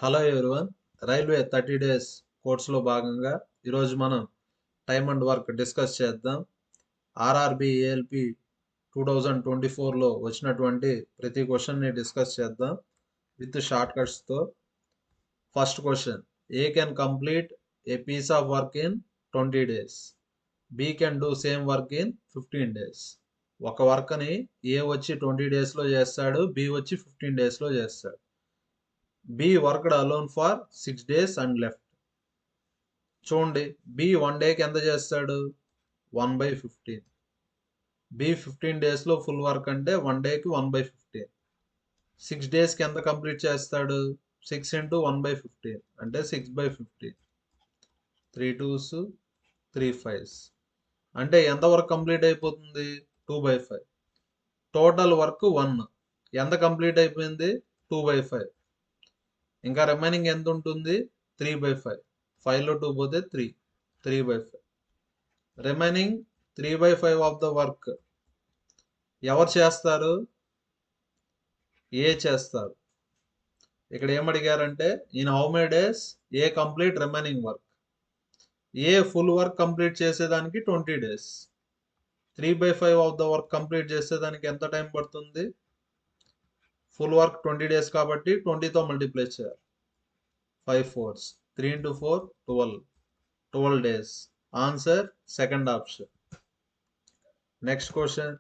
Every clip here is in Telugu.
Hello everyone. రైల్వే 30 డేస్ కోర్సులో భాగంగా ఈరోజు మనం టైమ్ అండ్ వర్క్ డిస్కస్ చేద్దాం. ఆర్ఆర్బి ఏఎల్పి 2024లో వచ్చినటువంటి ప్రతి క్వశ్చన్ని డిస్కస్ చేద్దాం విత్ షార్ట్ కట్స్తో. First question, A can complete a piece of work in 20 days, B can do same work in 15 days. ఒక వర్క్ని ఏ వచ్చి 20 డేస్లో చేస్తాడు, బి వచ్చి 15 డేస్లో చేస్తాడు. B worked alone for 6 days and left. చూడండి, బి 1 డేకి ఎంత చేస్తాడు, 1/15. బి 15 డేస్లో ఫుల్ వర్క్ అంటే 1 డేకి 1/15. 6 డేస్కి ఎంత కంప్లీట్ చేస్తాడు, 6 into 1/15 అంటే 6/15. 3 2s 3 5s అంటే ఎంత వర్క్ కంప్లీట్ అయిపోతుంది, 2/5. టోటల్ వర్క్ 1 ఎంత కంప్లీట్ అయిపోయింది, 2/5. ఇంకా రిమైనింగ్ ఎంత ఉంటుంది, 3/5. 5లో 2 పోతే 3/5. రిమైనింగ్ 3/5 ఆఫ్ ద వర్క్ ఎవరు చేస్తారు, ఏ చేస్తారు. ఇక్కడ ఏమడిగారంటే in how many days A complete remaining work. A full work complete చేసేదానికి 20 days. 3/5 of the work complete చేసేదానికి ఎంత టైం పడుతుంది, ఫుల్ వర్క్ 20 days కాబట్టి 20తో మల్టిప్లై చేయాలి. 5 4s 3 into 4 12 days. Answer second option. Next question,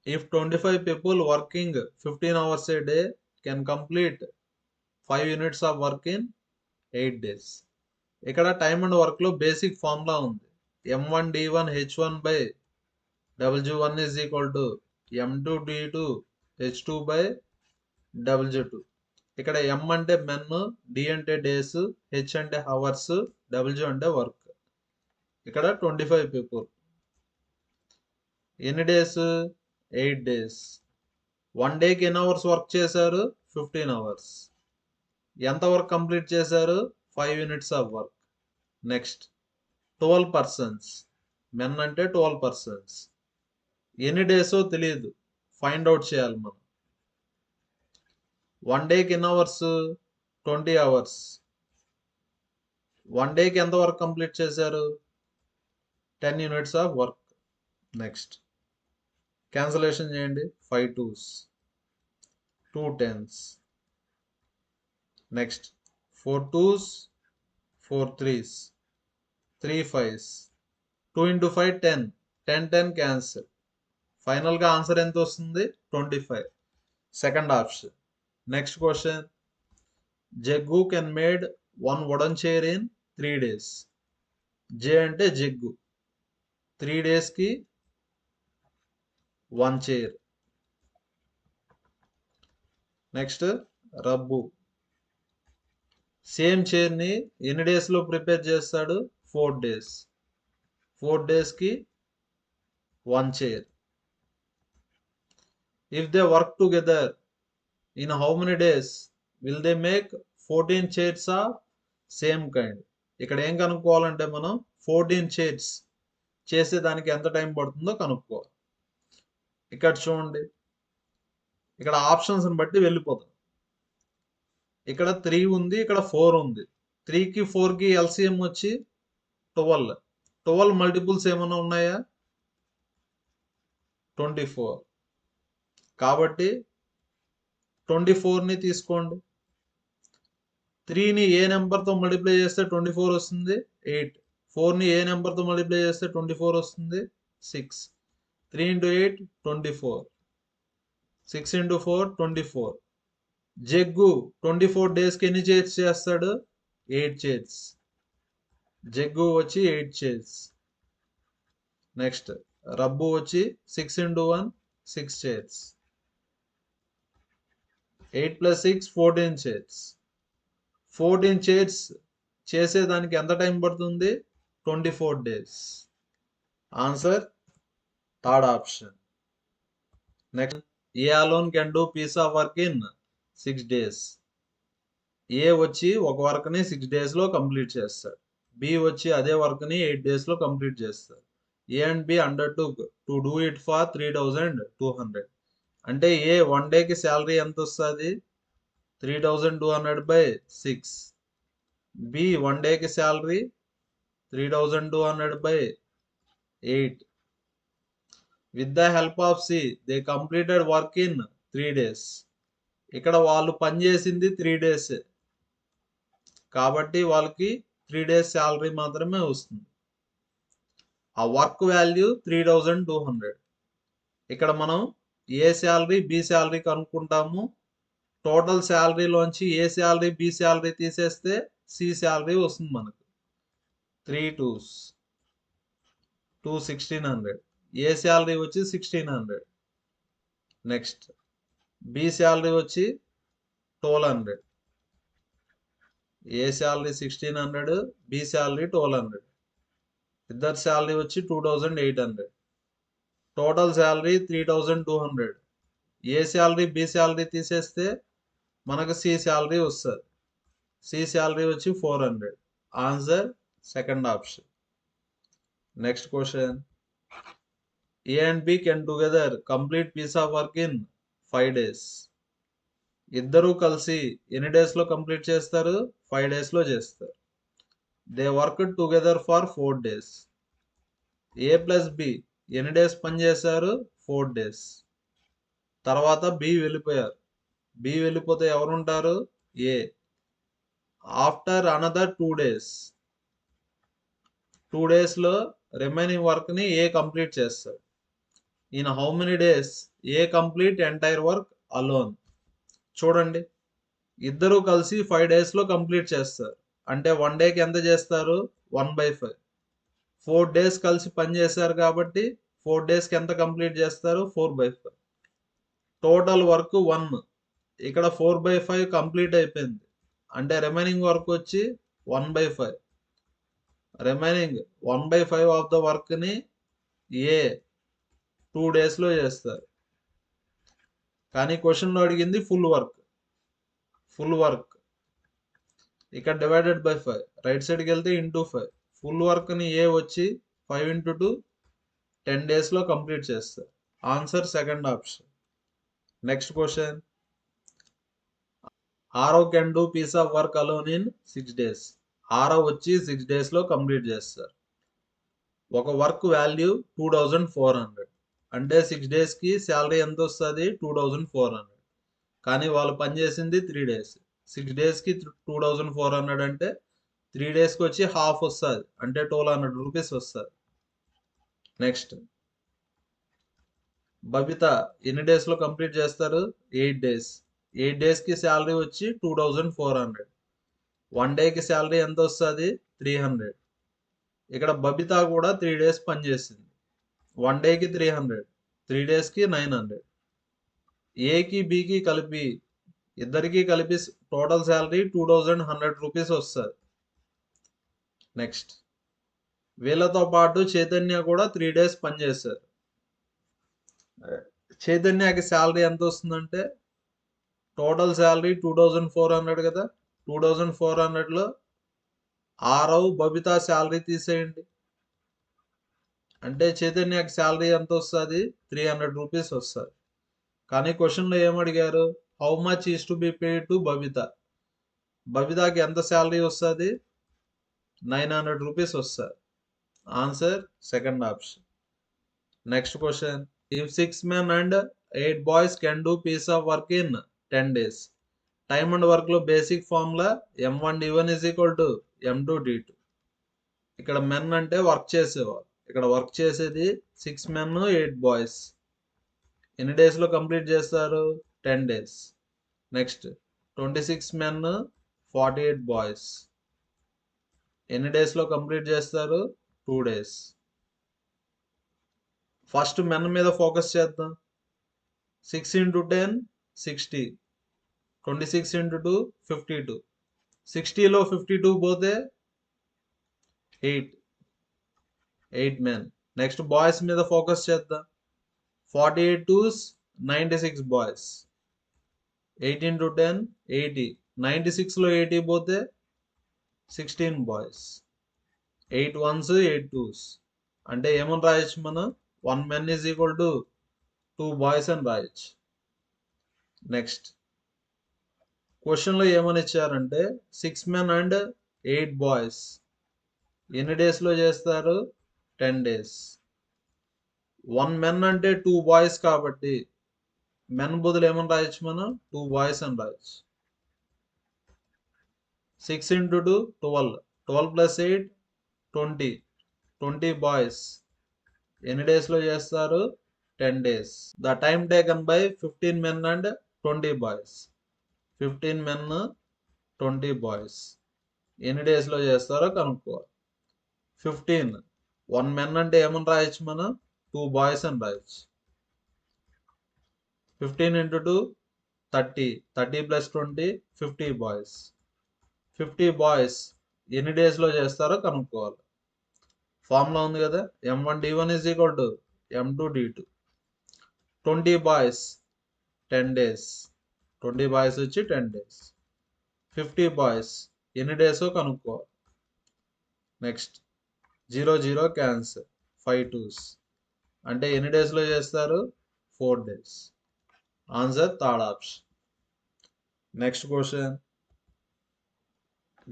if 25 people working 15 hours a day can complete 5 units of work in 8 days. ఇక్కడ టైమ్ అండ్ వర్క్ లో బేసిక్ ఫార్ములా ఉంది. m1d1 h1 by wg1 is equal to m2d2 h2 by wg2. ఇక్కడ m అంటే మెన్, డి అంటే డేస్, హెచ్ అంటే హవర్స్, డబ్ల్యూ అంటే వర్క్. ఇక్కడ 25 పీపుల్, ఎన్ని డేస్, 8 days. 1 డేకి ఎన్ని అవర్స్ వర్క్ చేశారు, 15 hours. ఎంత వర్క్ కంప్లీట్ చేశారు, 5 units of work. Next 12 persons, men అంటే 12 persons. ఎన్ని డేసో తెలియదు, ఫైండ్ అవుట్ చేయాలి మనం. 1 డేకి ఎన్ని అవర్స్, 20 hours. 1 డేకి ఎంత వర్క్ కంప్లీట్ చేశారు, 10 units of work. Next cancellation చేయండి, 5 2s 2 10s. Next 4 2s 4 3s 3 5s 2 into 5 10 10 10 cancel. ఫైనల్గా ఆన్సర్ ఎంత వస్తుంది, 25. Second option. Next question, Jaggu can made 1 wooden chair in 3 days. J అంటే జగ్గు, 3 daysకి 1 chair. నెక్స్ట్ రబ్బు, సేమ్ చైర్ని ఎన్ని డేస్లో ప్రిపేర్ చేస్తాడు, 4 days. 4 daysకి 1 chair. If they work together in how many days will they make 14 chairs of same kind. ఇక్కడ ఏం కనుక్కోవాలంటే మనం 14 chairs చేసేదానికి ఎంత టైం పడుతుందో కనుక్కోవాలి. ఇక్కడ చూడండి, ఇక్కడ ఆప్షన్స్ని బట్టి వెళ్ళిపోతాం. ఇక్కడ 3 ఉంది, ఇక్కడ 4 ఉంది. 3కి 4కి ఎల్సిఎం వచ్చి 12. 12 మల్టిపుల్స్ ఏమైనా ఉన్నాయా, 24. కాబట్టి 24ని తీసుకోండి. 3ని ఏ నెంబర్తో మల్టిప్లై చేస్తే 24 వస్తుంది, 8. 4ని ఏ నెంబర్తో మల్టిప్లై చేస్తే 24 వస్తుంది, 6. 3 into 8 24. 6 into 4 24. జగ్గు 24 డేస్కి ఎన్ని చైర్స్ చేస్తాడు, 8 chairs. జగ్గు వచ్చి 8 chairs. నెక్స్ట్ రబ్బు వచ్చి 6 into 1 6 chairs. 8 + 6 14 chairs. 14 chairs చేసేదానికి ఎంత టైం పడుతుంది, 24 days. Answer third option. Next, A alone can do piece of work in 6 days. A వచ్చి ఒక వర్క్ని 6 daysలో కంప్లీట్ చేస్తాడు. బి వచ్చి అదే వర్క్ని 8 daysలో కంప్లీట్ చేస్తాడు. A and B undertook to do it for 3200. అంటే ఏ 1 డేకి శాలరీ ఎంత వస్తుంది, 3200 by 6. B 1 day ki salary 3200 by 8. With the help of C, they completed work in 3 days. ఇక్కడ వాళ్ళు పని చేసింది 3 days, కాబట్టి వాళ్ళకి 3 days శాలరీ మాత్రమే వస్తుంది. ఆ వర్క్ వాల్యూ 3200. ఇక్కడ మనం ఏ శాలరీ బి శాలరీ కనుక్కుంటాము. టోటల్ శాలరీలోంచి ఏ శాలరీ బి శాలరీ తీసేస్తే సి శాలరీ వస్తుంది మనకు. 3 2s 2 1600. ఏ శాలరీ వచ్చి 1600. నెక్స్ట్ బి శాలరీ వచ్చి 1200. A salary 1600, B salary 1200. ఇద్దరు శాలరీ వచ్చి 2800. Total salary 3200. A salary B salary తీసేస్తే మనకు సి శాలరీ వస్తుంది. సి శాలరీ వచ్చి 400. Answer second option. Next question. A and B can together complete piece of work in 5 days. ఇద్దరూ కలిసి ఎన్ని డేస్ లో కంప్లీట్ చేస్తారు? 5 days లో చేస్తారు. They work together for 4 days. A plus B ఎన్ని డేస్ పని చేశారు? 4 days. తర్వాత బి వెళ్ళిపోయారు. బి వెళ్ళిపోతే ఎవరు ఉంటారు? ఏ. ఆఫ్టర్ అనదర్ 2 days, 2 days లో రిమైనింగ్ వర్క్ ని ఏ కంప్లీట్ చేస్తారు. In how many days A complete entire work alone? చూడండి, ఇద్దరు కలిసి 5 days లో కంప్లీట్ చేస్తారు. అంటే 1 డేకి ఎంత చేస్తారు? 1/5. 4 days కలిసి పని చేశారు కాబట్టి 4 days కి ఎంత కంప్లీట్ చేస్తారు? 4/5. Total work 1. ఇక్కడ 4/5 కంప్లీట్ అయిపోయింది. అంటే రిమైనింగ్ వర్క్ వచ్చి 1/5. రిమైనింగ్ 1/5 ఆఫ్ ద వర్క్ ని ఏ 2 days లో చేస్తారు. కానీ క్వశ్చన్లో అడిగింది ఫుల్ వర్క్. ఫుల్ వర్క్ ఇక్కడ డివైడెడ్ బై 5. రైట్ సైడ్కి వెళ్తే ఇంటూ 5. ఫుల్ వర్క్ ని ఏ వచ్చి 5 into 2 10 days లో కంప్లీట్ చేస్తారు. Answer second option. Next question. ఆరో can do piece of work alone in 6 days. ఆరో వచ్చి 6 days లో కంప్లీట్ చేస్తారు. ఒక వర్క్ వాల్యూ 2400. అంటే 6 days కి శాలరీ ఎంత వస్తుంది? 2400. కానీ వాళ్ళు పనిచేసింది 3 days. 6 days కి 2400 అంటే 3 days కి వచ్చి హాఫ్ వస్తుంది. అంటే 1200 రూపీస్ వస్తుంది. నెక్స్ట్ బబిత ఎన్ని డేస్ లో కంప్లీట్ చేస్తారు? 8 days. 8 days కి శాలరీ వచ్చి 2400. 1 డేకి శాలరీ ఎంత వస్తుంది? 300. ఇక్కడ బబిత కూడా 3 days పనిచేసింది. 1 డేకి 300, 3 days కి 900. ఏకి బికి కలిపి ఇద్దరికి కలిపి టోటల్ శాలరీ 2100 రూపీస్ వస్తుంది. నెక్స్ట్ వీళ్ళతో పాటు చైతన్య కూడా 3 days పనిచేశారు. చైతన్యకి శాలరీ ఎంత వస్తుందంటే టోటల్ శాలరీ 2400 కదా. 2400లో ఆరవ్ బబిత శాలరీ తీసేయండి. అంటే చైతన్యకి శాలరీ ఎంత వస్తుంది? 300 రూపీస్ వస్తుంది. కానీ క్వశ్చన్లో ఏమడిగారు? How much is to be paid to Babita. బబితాకి ఎంత శాలరీ వస్తుంది? 900 రూపీస్ వస్తుంది. Answer second option. Next question. If 6 men and 8 boys can do piece of work in 10 days. Time and work లో basic formula M1D1 is equal to M2D2. ఇక్కడ మెన్ అంటే వర్క్ చేసేవాళ్ళు. ఇక్కడ వర్క్ చేసేది 6 men 8 boys. ఎన్ని డేస్ లో కంప్లీట్ చేస్తారు? 10 days. Next 26 men 48 boys. ఎన్ని డేస్ లో కంప్లీట్ చేస్తారు? 2 days. ఫస్ట్ మెన్ మీద ఫోకస్ చేద్దాం. 6 into 10 60. 26 into 2 52. 60లో 52 పోతే 8 men. నెక్స్ట్ బాయ్స్ మీద ఫోకస్ చేద్దాం. 48 2s 96 బాయ్స్. 8 into 10 80. 96లో 80 పోతే 16 బాయ్స్. 8 1s 8 2s. అంటే ఏమని రాయొచ్చు మనం? 1 men is equal to 2 boys అని రాయొచ్చు. నెక్స్ట్ క్వశ్చన్లో ఏమని ఇచ్చారంటే 6 men and 8 boys ఎన్ని డేస్లో చేస్తారు? 10 days. 1 men అంటే 2 boys కాబట్టి మెన్ బదులు ఏమని రాయొచ్చు మనం? 2 boys అని రాయొచ్చు. 6 into 2 12. 12 plus 8 20. 20 boys ఎన్ని డేస్లో చేస్తారు? 10 days. The time taken by 15 men and 20 boys. 15 men 20 boys ఎన్ని డేస్లో చేస్తారో కనుక్కోవాలి. 15 1 men అంటే ఏమని రాయొచ్చు మనం? 2 boys అని రాయొచ్చు. 15 into 2 30. 30 plus 20 50 boys. 50 boys ఎన్ని డేస్లో చేస్తారో కనుక్కోవాలి. ఫార్ములా ఉంది కదా, M1D1 is equal to M2D2. 20 boys 10 days. 20 boys వచ్చి 10 days. 50 boys ఎన్ని డేసో కనుక్కోవాలి. నెక్స్ట్ 0 0 క్యాన్సర్, 5 2s అంటే ఎన్ని డేస్లో చేస్తారు? 4 days. Answer third option. Next question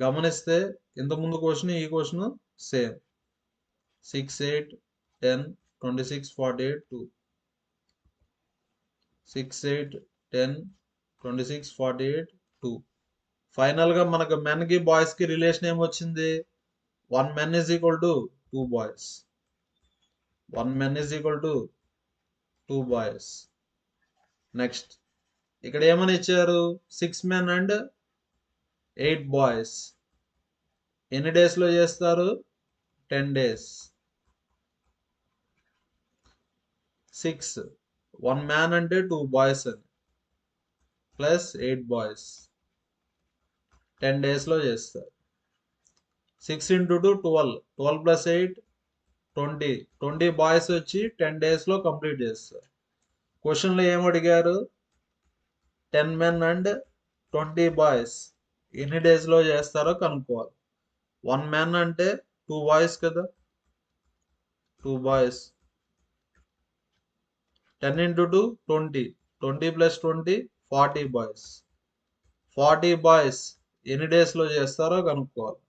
గమనిస్తే ఇంతకుముందు క్వశ్చన్ ఈ క్వశ్చన్ సేమ్. 6 8 10 26 48 2. 6 8 10 26 48 2. ఫైనల్గా మనకు మెన్కి బాయ్స్కి రిలేషన్ ఏమొచ్చింది? 1 men is equal to 2 boys. 1 men is equal to 2 boys. Next ఇక్కడ ఏమని ఇచ్చారు? 6 men and 8 boys ఎన్ని డేస్లో చేస్తారు? 10 days. 6 1 man అంటే 2 boys అని ప్లస్ 8 boys 10 డేస్లో చేస్తారు. 6 into 2 12. 12 plus 8 20. 20 బాయ్స్ వచ్చి 10 డేస్లో కంప్లీట్ చేస్తారు. క్వశ్చన్లో ఏం అడిగారు? 10 men and 20 బాయ్స్ ఎన్ని డేస్లో చేస్తారో కనుక్కోవాలి. 1 man అంటే 2 బాయ్స్ కదా, 2 boys. 10 into 2 20. 20 plus 20 40 boys. 40 boys ఎన్ని డేస్లో చేస్తారో కనుక్కోవాలి.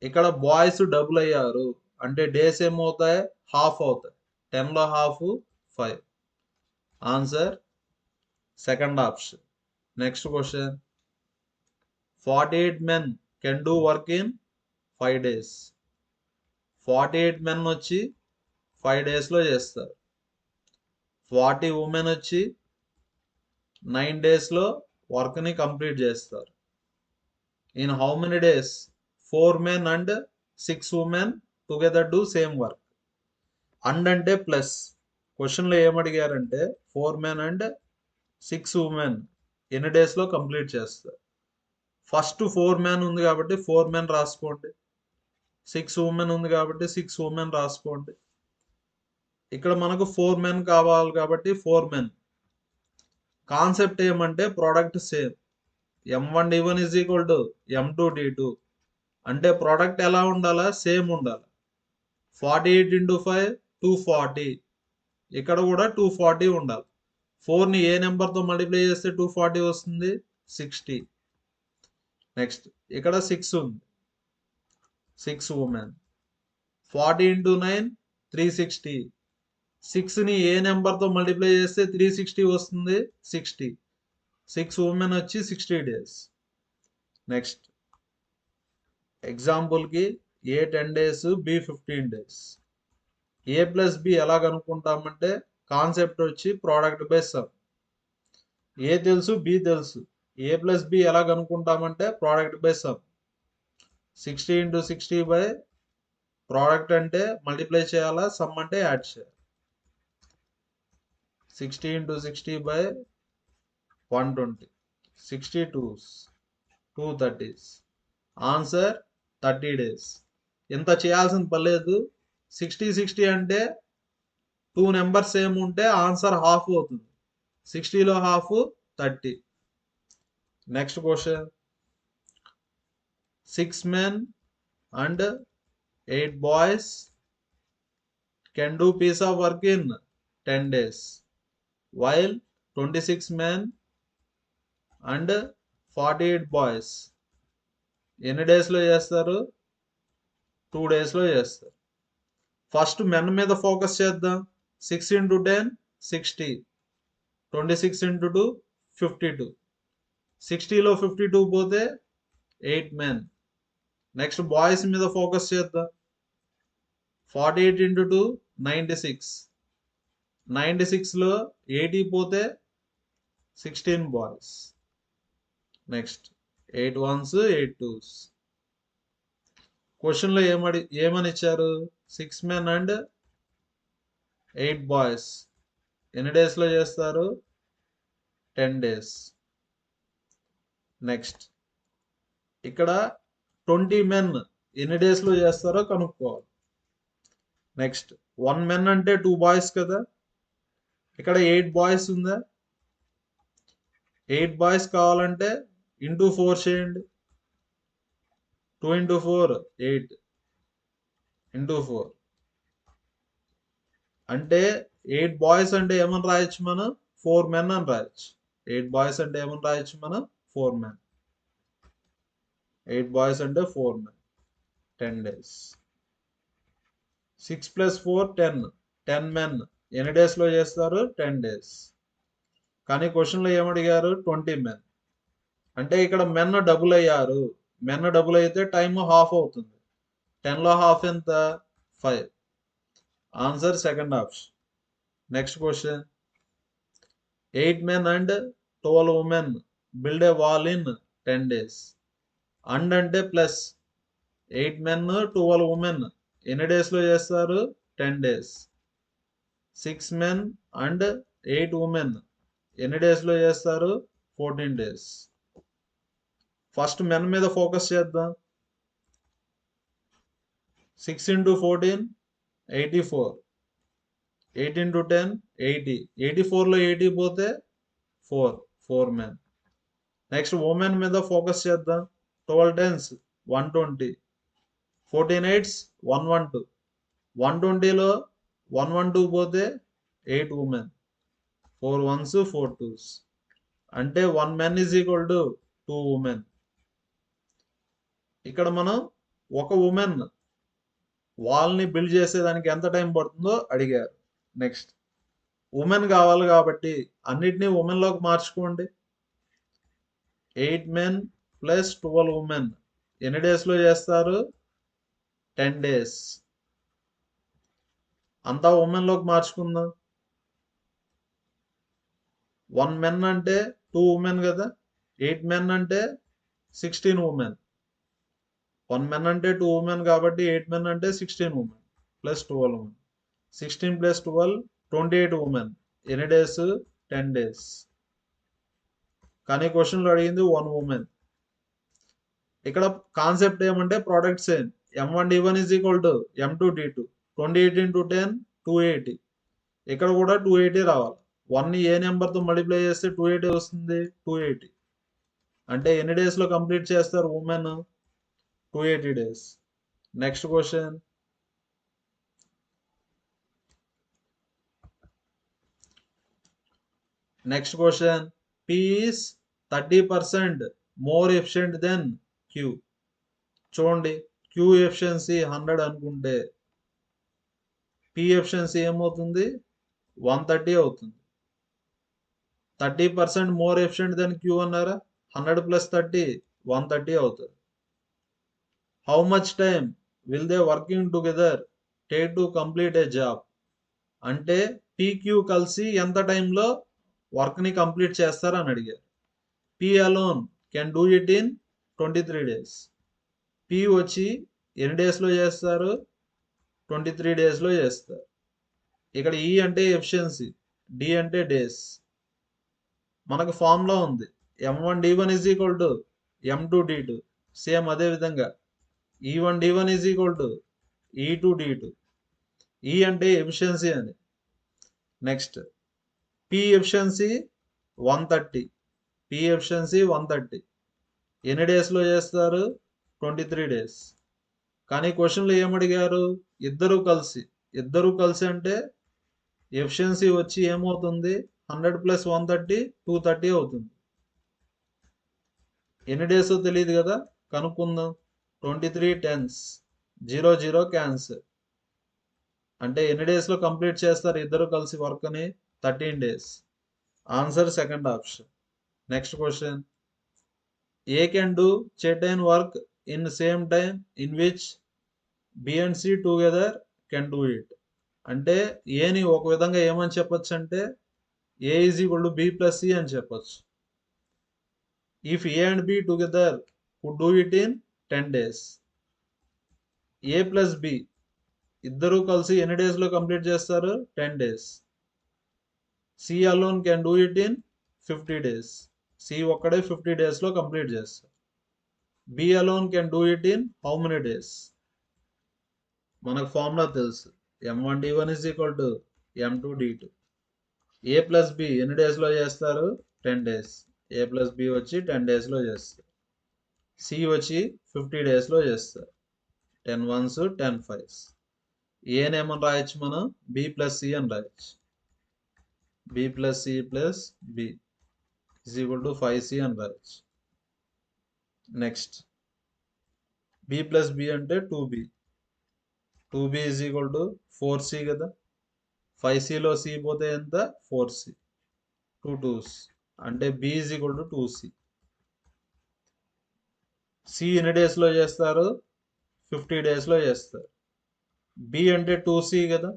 ఇక్కడ బాయ్స్ డబుల్ అయ్యారు అంటే డేస్ ఏమవుతాయి? హాఫ్ అవుతాయి. 10లో half 5. Answer second option. Next question 48 men can do work in 5 days. 48 men వచ్చి 5 డేస్లో చేస్తారు. 40 women వచ్చి 9 డేస్లో వర్క్ని కంప్లీట్ చేస్తారు. In how many days 4 men and 6 women together do same work. And అంటే ప్లస్. క్వశ్చన్లో ఏమడిగారంటే 4 men and 6 women ఎన్ని డేస్లో కంప్లీట్ చేస్తారు. ఫస్ట్ 4 men ఉంది కాబట్టి 4 men రాసుకోండి. 6 women ఉంది కాబట్టి 6 women రాసుకోండి. ఇక్కడ మనకు 4 men కావాలి కాబట్టి 4 men. కాన్సెప్ట్ ఏమంటే product same. M1D1 is equal to M2D2 అంటే ప్రోడక్ట్ ఎలా ఉండాలా? సేమ్ ఉండాలి. 48 into 5 240. ఇక్కడ కూడా 240 ఉండాలి. 4ని ఏ నెంబర్తో మల్టిప్లై చేస్తే 240 వస్తుంది? 60. నెక్స్ట్ ఇక్కడ 6 ఉంది, 6 ఉమెన్. 40 into 9 360. 6ని ఏ నెంబర్తో మల్టిప్లై చేస్తే 360 వస్తుంది? 60. 6 ఉమెన్ వచ్చి 60 డేస్. నెక్స్ట్ ఎగ్జాంపుల్కి A 10 days, B 15 days. A plus B ఎలా కనుక్కుంటామంటే కాన్సెప్ట్ వచ్చి ప్రోడక్ట్ బై సమ్. ఏ తెలుసు, బి తెలుసు. ఏ ప్లస్ బి ఎలా కనుక్కుంటామంటే product by sum. 60 into 60 by product అంటే మల్టిప్లై చేయాలా, సమ్ అంటే యాడ్ చేయాలి. 60 into 60 by 120. 62s 230s. Answer 30 days. ఇంత చేయాల్సిన పర్లేదు. 60 60 అంటే 2 నెంబర్స్ సేమ్ ఉంటే ఆన్సర్ హాఫ్ అవుతుంది. 60లో half 30. Next question 6 men and 8 boys can do piece of work in 10 days while 26 men and 48 boys ఎన్ని డేస్లో చేస్తారు? 2 డేస్లో చేస్తారు. ఫస్ట్ మెన్ మీద ఫోకస్ చేద్దాం. 6 into 10 60, 26 into 2 52. 60లో 52 పోతే 8 men. నెక్స్ట్ బాయ్స్ మీద ఫోకస్ చేద్దాం. 48 into 2 96, 96లో 80 పోతే 16 బాయ్స్. Next 8 ones 8 twos. క్వశ్చన్లో ఏమని ఇచ్చారు? 6 men and 8 బాయ్స్ ఎన్ని డేస్లో చేస్తారు? 10 days. నెక్స్ట్ ఇక్కడ 20 men ఎన్ని డేస్లో చేస్తారో కనుక్కోవాలి. నెక్స్ట్ 1 men అంటే 2 బాయ్స్ కదా, ఇక్కడ 8 బాయ్స్ ఉందా? 8 బాయ్స్ కావాలంటే ఇంటూ 4 చేయండి. 2 into 4 8 into 4 అంటే 8 బాయ్స్ అంటే ఏమని రాయొచ్చు మనం? 4 men అని రాయొచ్చు. 8 బాయ్స్ అంటే ఏమని రాయొచ్చు మనం? 4 men. 8 బాయ్స్ అంటే 4 men. 10 days. 6 plus 4 10. 10 men ఎన్ని డేస్లో చేస్తారు? 10 days. కానీ క్వశ్చన్లో ఏమడిగారు? 20 men. అంటే ఇక్కడ మెన్ డబుల్ అయ్యారు. మెన్ డబుల్ అయితే టైమ్ హాఫ్ అవుతుంది. 10లో హాఫ్ ఎంత? 5. Answer second option. Next question. 8 men and 12 women build a wall in 10 days. And అంటే ప్లస్ 8 men 12 women ఎన్ని డేస్లో చేస్తారు? 10 days. 6 men and 8 women ఎన్ని డేస్లో చేస్తారు? 14 days. ఫస్ట్ మెన్ మీద ఫోకస్ చేద్దాం. 6 into 14 84, 8 into 10 80, 84లో 80 పోతే 4 men. నెక్స్ట్ ఉమెన్ మీద ఫోకస్ చేద్దాం. 12 10s 120, 14 8s 112, 120లో 112 పోతే 8 women, 4 1s 4 2s అంటే 1 men is equal to 2 women. ఇక్కడ మనం ఒక ఉమెన్ వాల్ని బిల్డ్ చేసేదానికి ఎంత టైం పడుతుందో అడిగారు. నెక్స్ట్ ఉమెన్ కావాలి కాబట్టి అన్నిటినీ ఉమెన్లోకి మార్చుకోండి. 8 men plus 12 women ఎన్ని డేస్లో చేస్తారు? 10 days. అంతా ఉమెన్లోకి మార్చుకుందాం. 1 men అంటే 2 women కదా, 8 men అంటే 16 women. 1 men అంటే 2 women కాబట్టి 8 men అంటే 16 women plus 12 women. 16 plus 12 28 women ఎన్ని డేస్? 10 days. కానీ క్వశ్చన్లో అడిగింది 1 woman. ఇక్కడ కాన్సెప్ట్ ఏమంటే product same. M1D1 is equal to M2D2. 28 into 10 280. ఇక్కడ కూడా 280 రావాలి. 1ని ఏ నెంబర్తో మల్టిప్లై చేస్తే 280 వస్తుంది? 280. అంటే ఎన్ని డేస్లో కంప్లీట్ చేస్తారు women? 280 days. Next question. Next question. P is 30% more efficient than Q. చూడండి, Q ఎఫిషియన్సీ 100 అనుకుంటే P ఎఫిషియన్సీ ఏమవుతుంది? 130 అవుతుంది. 30% మోర్ ఎఫిషియెంట్ దెన్ Q అన్నారా? 100 plus 30 130 అవుతుంది. How much time will they working together take to complete A job? అంటే PQ కలిసి ఎంత టైంలో వర్క్ని కంప్లీట్ చేస్తారని అడిగారు. P alone can do it in 23 days. P వచ్చి ఎన్ని డేస్లో చేస్తారు? 23 డేస్లో చేస్తారు. ఇక్కడ E అంటే ఎఫిషియన్సీ, D అంటే డేస్. మనకు ఫార్ములా ఉంది. M1D1 is equal to M2D2. Same అదే విధంగా E1D1 is equal to E2D2. E అంటే ఎఫిషియన్సీ అని. Next P efficiency 130. P efficiency 130 ఎన్ని డేస్లో చేస్తారు? 23 days. కానీ క్వశ్చన్లో ఏమడిగారు? ఇద్దరు కలిసి అంటే ఎఫిషియన్సీ వచ్చి ఏమవుతుంది? 100 plus 130 230 అవుతుంది. ఎన్ని డేస్ తెలియదు కదా, కనుక్కుందాం. 23 టెన్స్, 0 క్యాన్సిల్. అంటే ఎన్ని డేస్లో కంప్లీట్ చేస్తారు ఇద్దరు కలిసి వర్క్ అని? 13 days. Answer second option. Next question. A can do certain work in same time in which B and C together can do it. అంటే ఏని ఒక విధంగా ఏమని చెప్పొచ్చు అంటే A is equal to B plus C అని చెప్పొచ్చు. If A and B together could do it in 10 days. A plus B ఇద్దరు కలిసి ఎన్ని డేస్లో కంప్లీట్ చేస్తారు? 10 days. C alone can do it in 50 days. C ఒక్కడే 50 డేస్లో కంప్లీట్ చేస్తారు. B alone can do it in how many days? మనకు ఫార్ములా తెలుసు, m1d1 is equal to m2d2. A plus B ఎన్ని డేస్లో చేస్తారు? 10 డేస్. ఏ ప్లస్ బి వచ్చి 10 డేస్లో చేస్తారు. సి వచ్చి 50 డేస్లో చేస్తారు. 10 1s 10 5s. ఏనేమని రాయొచ్చు మనం? బి ప్లస్ సి అని రాయొచ్చు. B plus C plus B is equal to 5c అని రాయొచ్చు. నెక్స్ట్ బి ప్లస్ బి అంటే 2b. 2b is equal to 4c కదా. 5cలో సి పోతే ఎంత? 4c. 2 2s అంటే B is equal to 2c. C ఎన్ని డేస్లో చేస్తారు? 50 డేస్లో చేస్తారు. బి అంటే 2c కదా.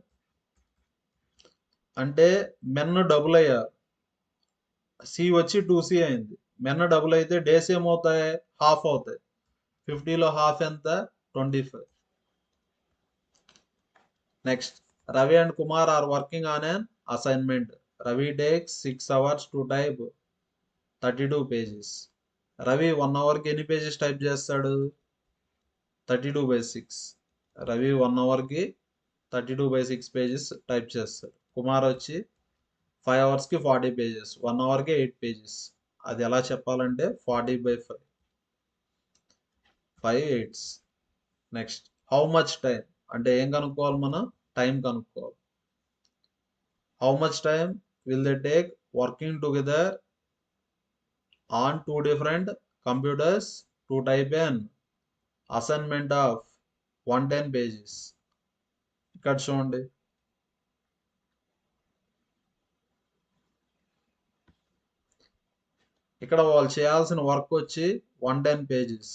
అంటే మెన్ డబుల్ అయ్యారు. సి వచ్చి 2c అయింది. మెన్ డబుల్ అయితే డేస్ ఏమవుతాయి? హాఫ్ అవుతాయి. 50లో హాఫ్ ఎంత? 25. Next, Ravi and Kumar are working on an assignment. Ravi takes 6 hours to type 32 pages. Ravi 1 hourకి ఎన్ని పేజెస్ టైప్ చేస్తాడు? 32/6. రవి 1 hourకి 32/6 పేజెస్ టైప్ చేస్తాడు. కుమార్ వచ్చి 5 hours కి 40 pages, 1 hourకి 8 pages. అది ఎలా చెప్పాలంటే 40/5. 5 8s. Next, how much time అంటే ఏం కనుక్కోవాలి మనం? టైం కనుక్కోవాలి. How much time will they take working together on 2 different computers to type an assignment of 110 pages. ఇక్కడ చూడండి, ఇక్కడ వాళ్ళు చేయాల్సిన వర్క్ వచ్చి 110 pages.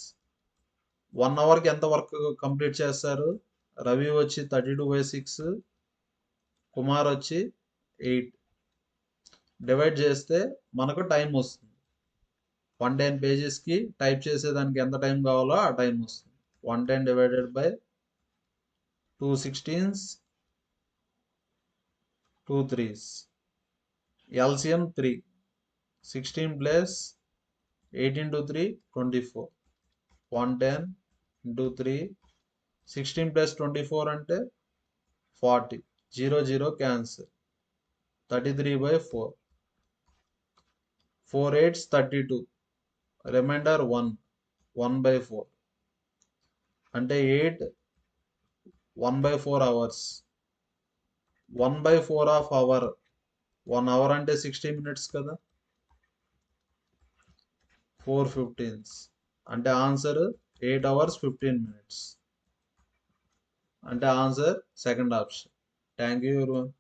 1 hourకి ఎంత వర్క్ కంప్లీట్ చేస్తారు? రవి వచ్చి 32/6, కుమార్ వచ్చి 8. డివైడ్ చేస్తే మనకు టైం వస్తుంది. 110 pagesకి టైప్ చేసేదానికి ఎంత టైం కావాలో ఆ టైం వస్తుంది. 110 divided by 2 16s 2 3s. LCM 3. 16 plus 8 into 3 24. 110 into 3 16 plus 24 అంటే 40. 0 0 cancel. 33/4. 4 8s 32. Remainder 1. 1/4. అంటే 8 1/4 hours. 1/4 of hour. 1 hour అంటే 60 minutes కదా. 4 15s అంటే ఆన్సర్ 8 hours 15 minutes. అంటే answer second option. Thank you everyone.